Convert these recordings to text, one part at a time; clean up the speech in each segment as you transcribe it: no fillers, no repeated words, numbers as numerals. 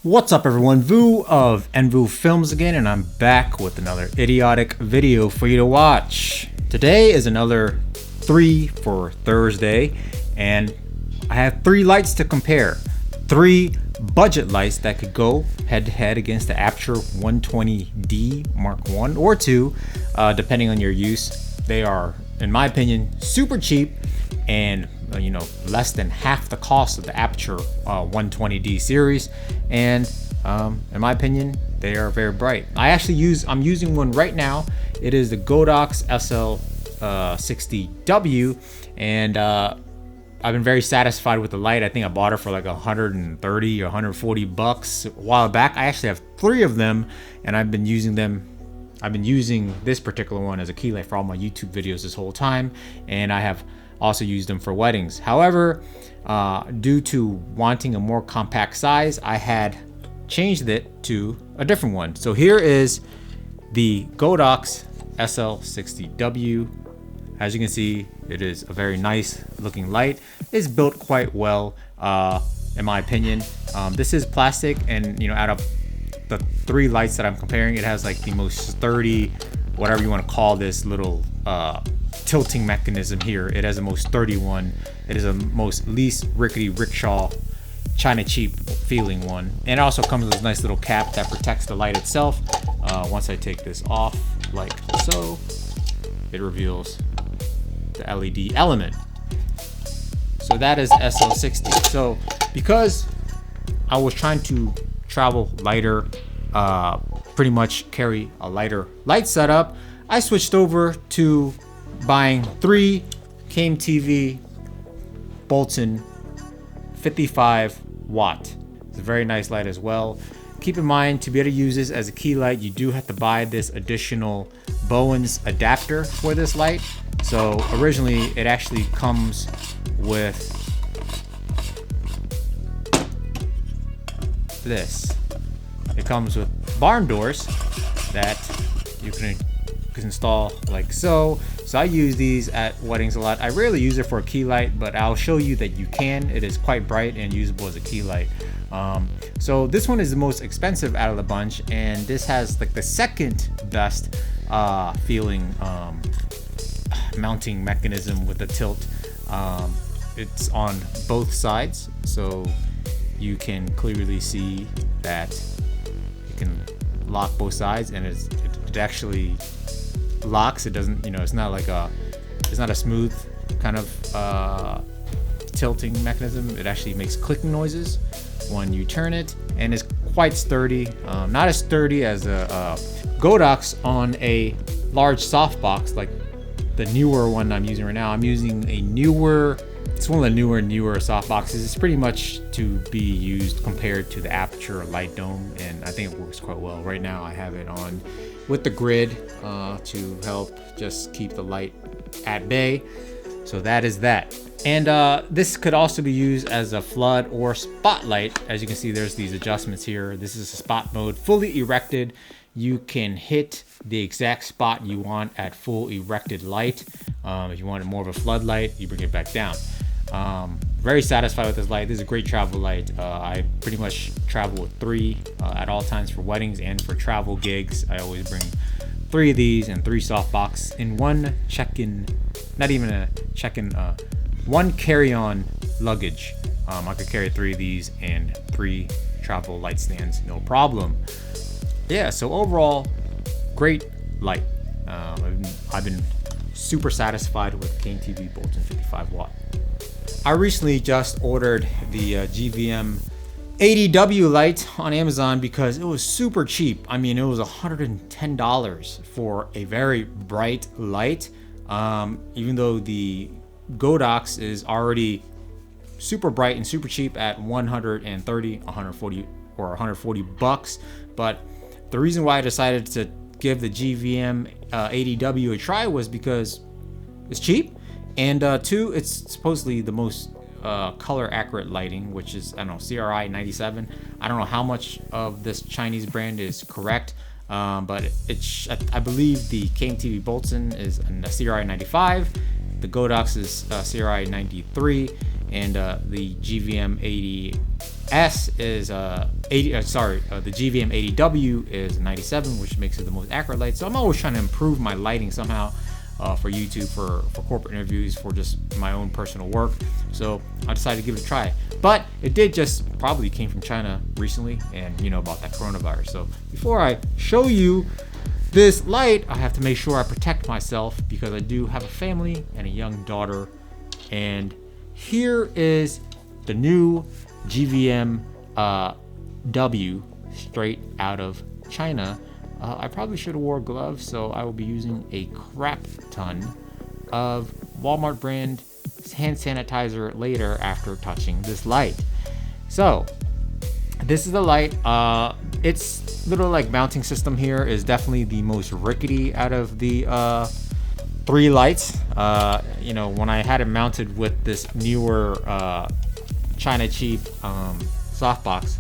What's up everyone, Vu of Envu Films again, and I'm back with another idiotic video for you to watch. Today is another 3 for Thursday, and I have 3 lights to compare. 3 budget lights that could go head to head against the Aputure 120D Mark 1 or 2, depending on your use. They are, in my opinion, super cheap and less than half the cost of the Aputure 120D series, and in my opinion they are very bright. I'm using one right now. It is the Godox SL60W, and I've been very satisfied with the light. I think I bought it for like 130 or 140 bucks a while back. I actually have 3 of them, and I've been using this particular one as a key light for all my YouTube videos this whole time, and I have also used them for weddings. However, due to wanting a more compact size, I had changed it to a different one. So here is the Godox SL60W. As you can see, it is a very nice looking light. It's built quite well, in my opinion. This is plastic, and out of the 3 lights that I'm comparing, it has like the most sturdy, whatever you want to call this little tilting mechanism here. It has the most sturdy one. It is the most least rickety rickshaw China cheap feeling one, and it also comes with this nice little cap that protects the light itself. Once I take this off like so, it reveals the LED element. So that is SL60. So because I was trying to travel lighter, pretty much carry a lighter light setup, I switched over to buying 3 KMTV Boltzen 55W. It's a very nice light as well. Keep in mind, to be able to use this as a key light, you do have to buy this additional Bowens adapter for this light. So originally it actually comes with this. It comes with barn doors that you can install like so. So I use these at weddings a lot. I rarely use it for a key light, but I'll show you that you can. It is quite bright and usable as a key light. So this one is the most expensive out of the bunch, and this has like the second best feeling mounting mechanism with the tilt. It's on both sides, so you can clearly see that you can lock both sides, and it actually locks. It doesn't, it's not like it's not a smooth kind of tilting mechanism. It actually makes clicking noises when you turn it, and it's quite sturdy. Not as sturdy as a Godox on a large softbox like the newer one I'm using right now. I'm using a newer, it's one of the newer softboxes. It's pretty much to be used compared to the Aputure light dome, and I think it works quite well. Right now I have it on with the grid to help just keep the light at bay. So that is that. And this could also be used as a flood or spotlight. As you can see, there's these adjustments here. This is a spot mode, fully erected. You can hit the exact spot you want at full erected light. If you wanted more of a floodlight, you bring it back down. Very satisfied with this light. This is a great travel light. I pretty much travel with 3 at all times for weddings and for travel gigs. I always bring 3 of these and 3 softbox in one check-in, not even a check-in, one carry-on luggage. I could carry 3 of these and 3 travel light stands, no problem. Yeah, so overall, great light. I've been super satisfied with KMTV Boltzen 55W. I recently just ordered the GVM 80W light on Amazon because it was super cheap. I mean, it was $110 for a very bright light. Even though the Godox is already super bright and super cheap at 130, 140, or 140 bucks. But the reason why I decided to give the GVM 80W a try was because it's cheap, and 2, it's supposedly the most color accurate lighting, which is, I don't know, CRI 97. I don't know how much of this Chinese brand is correct, but I believe the KMTV Boltzen is a CRI 95, the Godox is CRI 93, and the GVM S is 80. The GVM 80W is 97, which makes it the most accurate light. So I'm always trying to improve my lighting somehow for YouTube, for corporate interviews, for just my own personal work. So I decided to give it a try. But it did just probably came from China recently, and you know about that coronavirus. So before I show you this light, I have to make sure I protect myself because I do have a family and a young daughter. And here is the new GVM W straight out of China. I probably should have wore gloves, so I will be using a crap ton of Walmart brand hand sanitizer later after touching this light. So this is the light. Its little like mounting system here is definitely the most rickety out of the 3 lights. You know, when I had it mounted with this newer China cheap softbox,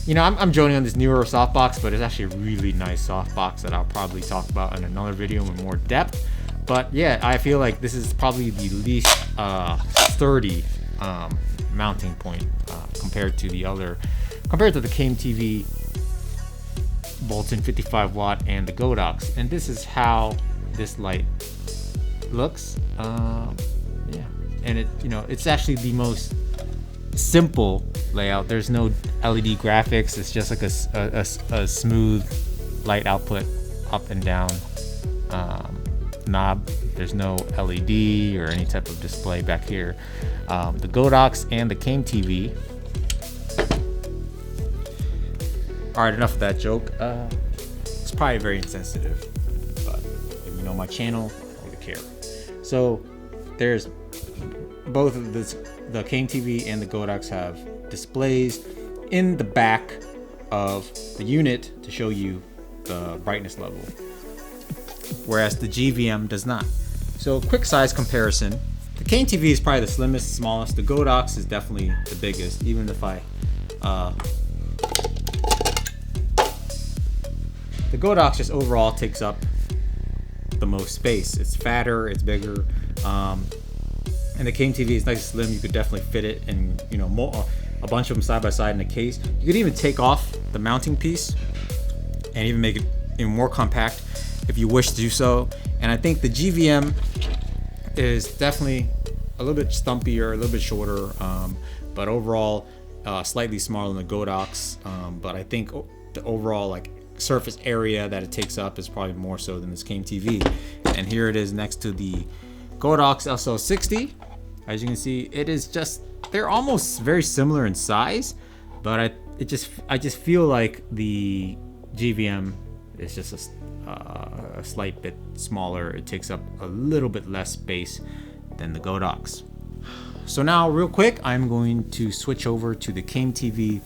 you know, I'm joking on this newer softbox, but it's actually a really nice softbox that I'll probably talk about in another video in more depth. But yeah, I feel like this is probably the least sturdy mounting point compared to the KMTV Boltzen 55W and the Godox. And this is how this light looks. Yeah, and it, you know, it's actually the most simple layout. There's no LED graphics. It's just like a smooth light output up and down knob. There's no LED or any type of display back here. The Godox and the KMTV. All right, enough of that joke. It's probably very insensitive, but if you know my channel, I would care. So there's both of this, the KMTV and the Godox have displays in the back of the unit to show you the brightness level, whereas the GVM does not. So quick size comparison. The KMTV is probably the slimmest, smallest. The Godox is definitely the biggest, even if the Godox just overall takes up the most space. It's fatter, it's bigger, and the KMTV is nice and slim. You could definitely fit it, and you know, a bunch of them side by side in a case. You could even take off the mounting piece and even make it even more compact if you wish to do so. And I think the GVM is definitely a little bit stumpier, a little bit shorter, but overall slightly smaller than the Godox. But I think the overall like surface area that it takes up is probably more so than this KMTV. And here it is next to the Godox SL60. As you can see, it is just, they're almost very similar in size, but I just feel like the GVM is just a slight bit smaller. It takes up a little bit less space than the Godox. So now real quick, I'm going to switch over to the KMTV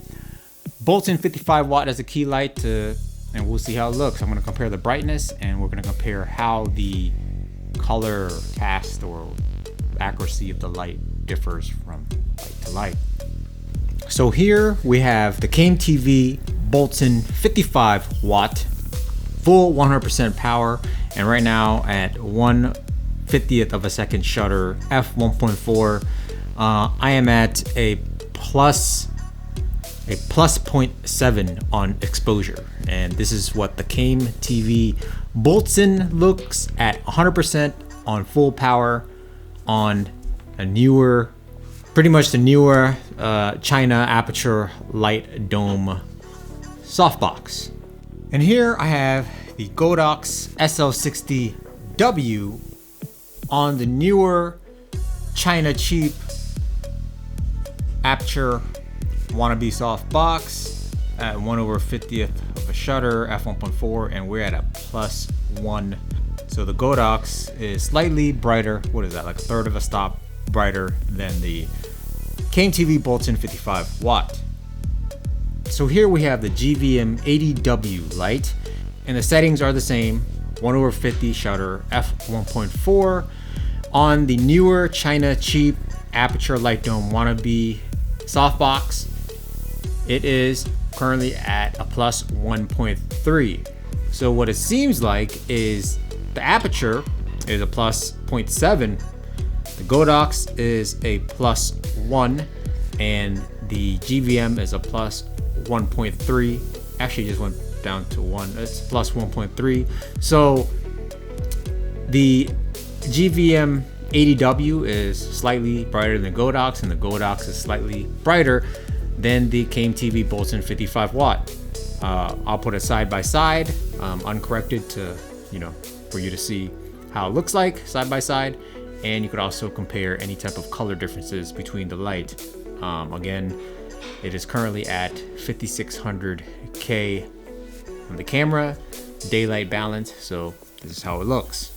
Boltzen 55W as a key light and we'll see how it looks. I'm going to compare the brightness, and we're going to compare how the color cast or accuracy of the light differs from light to light. So here we have the KMTV Boltzen 55W, full 100% power, and right now at 1/50th of a second shutter, f1.4. I am at a plus 0.7 on exposure, and this is what the KMTV Boltzen looks at 100% on full power on a newer, pretty much the newer China Aputure light dome softbox. And here I have the Godox SL60W on the newer China cheap Aputure wannabe softbox at 1/50th of a shutter, f1.4, and we're at a +1. So the Godox is slightly brighter. What is that, like a third of a stop brighter than the KMTV Boltzen 55W. So here we have the GVM 80W light, and the settings are the same. 1/50 shutter, f1.4 on the newer China cheap Aputure light dome wannabe softbox. It is currently at a +1.3. So what it seems like is the Aputure is a +0.7, the Godox is a +1, and The GVM is a plus 1.3. Actually just went down to 1. It's plus 1.3. So the GVM 80W is slightly brighter than Godox, and the Godox is slightly brighter than the KMTV Boltzen 55W. I'll put it side by side, uncorrected, to for you to see how it looks like side by side, and you could also compare any type of color differences between the light. Again, it is currently at 5600K on the camera, daylight balance, so this is how it looks.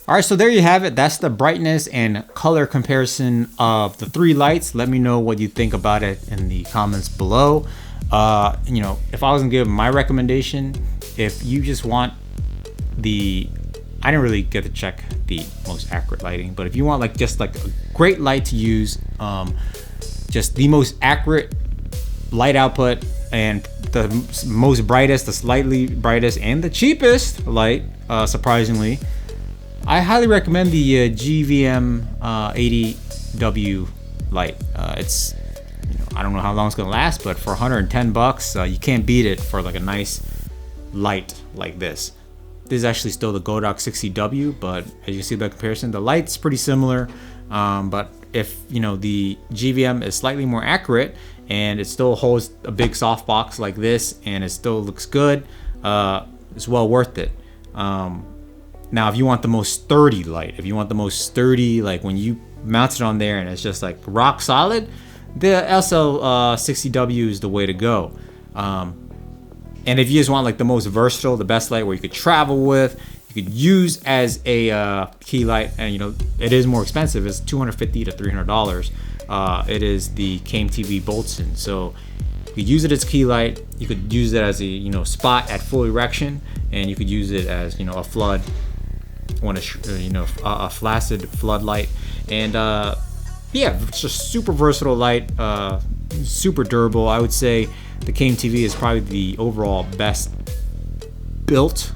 All right, so there you have it. That's the brightness and color comparison of the three lights. Let me know what you think about it in the comments below. If I was gonna give my recommendation, if you just want I didn't really get to check the most accurate lighting, but if you want just a great light to use, just the most accurate light output and the most brightest, the slightly brightest, and the cheapest light, surprisingly, I highly recommend the GVM 80W light. It's, I don't know how long it's gonna last, but for 110 bucks, you can't beat it for like a nice light like this. This is actually still the Godox 60W, but as you can see by comparison, the light's pretty similar. But if the GVM is slightly more accurate and it still holds a big softbox like this and it still looks good, it's well worth it. Now, if you want the most sturdy light, like when you mount it on there and it's just like rock solid, the SL60W is the way to go. And if you just want like the most versatile, the best light where you could travel with, you could use as a key light, and it is more expensive. It's $250 to $300. It is the KMTV Boltzen. So you could use it as key light. You could use it as a spot at full erection, and you could use it as a flood, when a flaccid floodlight. And yeah, it's just super versatile light, super durable. I would say the KMTV is probably the overall best built,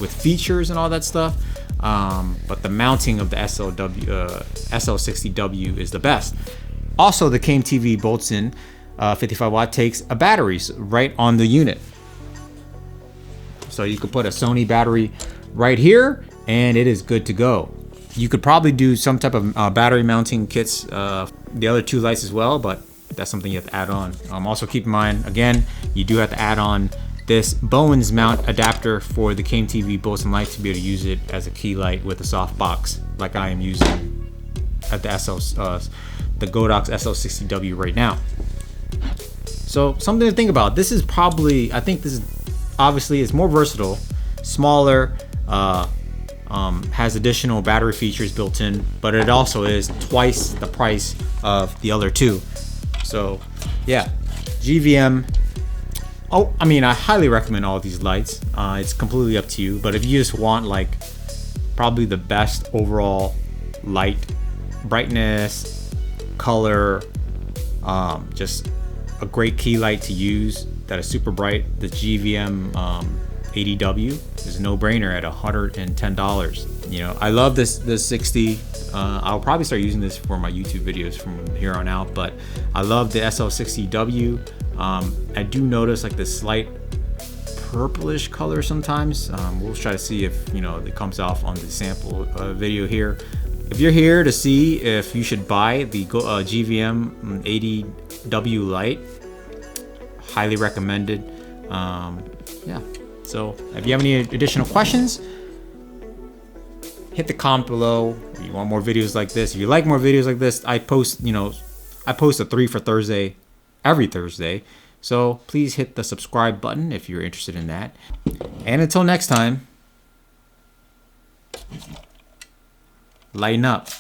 with features and all that stuff. But the mounting of the SL60W is the best. Also, the KMTV Boltzen 55W takes a battery right on the unit. So you could put a Sony battery right here and it is good to go. You could probably do some type of battery mounting kits, the other two lights as well, but that's something you have to add on. Also keep in mind, again, you do have to add on this Bowens mount adapter for the KMTV Boltzen light to be able to use it as a key light with a soft box, like I am using at the Godox SL60W right now. So something to think about. This is probably, I think this is obviously it's more versatile, smaller, has additional battery features built in, but it also is twice the price of the other two. So yeah, GVM. Oh, I mean, I highly recommend all these lights. It's completely up to you, but if you just want like probably the best overall light, brightness, color, just a great key light to use that is super bright, the GVM 80W is a no-brainer at $110. I love this 60. I'll probably start using this for my YouTube videos from here on out, but I love the SL60W. I do notice like this slight purplish color sometimes. We'll try to see if it comes off on the sample video here. If you're here to see if you should buy the GVM 80W light, highly recommended. Yeah. So if you have any additional questions, hit the comment below. If you want more videos like this, if you like more videos like this, I post a 3 for Thursday every Thursday. So please hit the subscribe button if you're interested in that. And until next time, lighten up.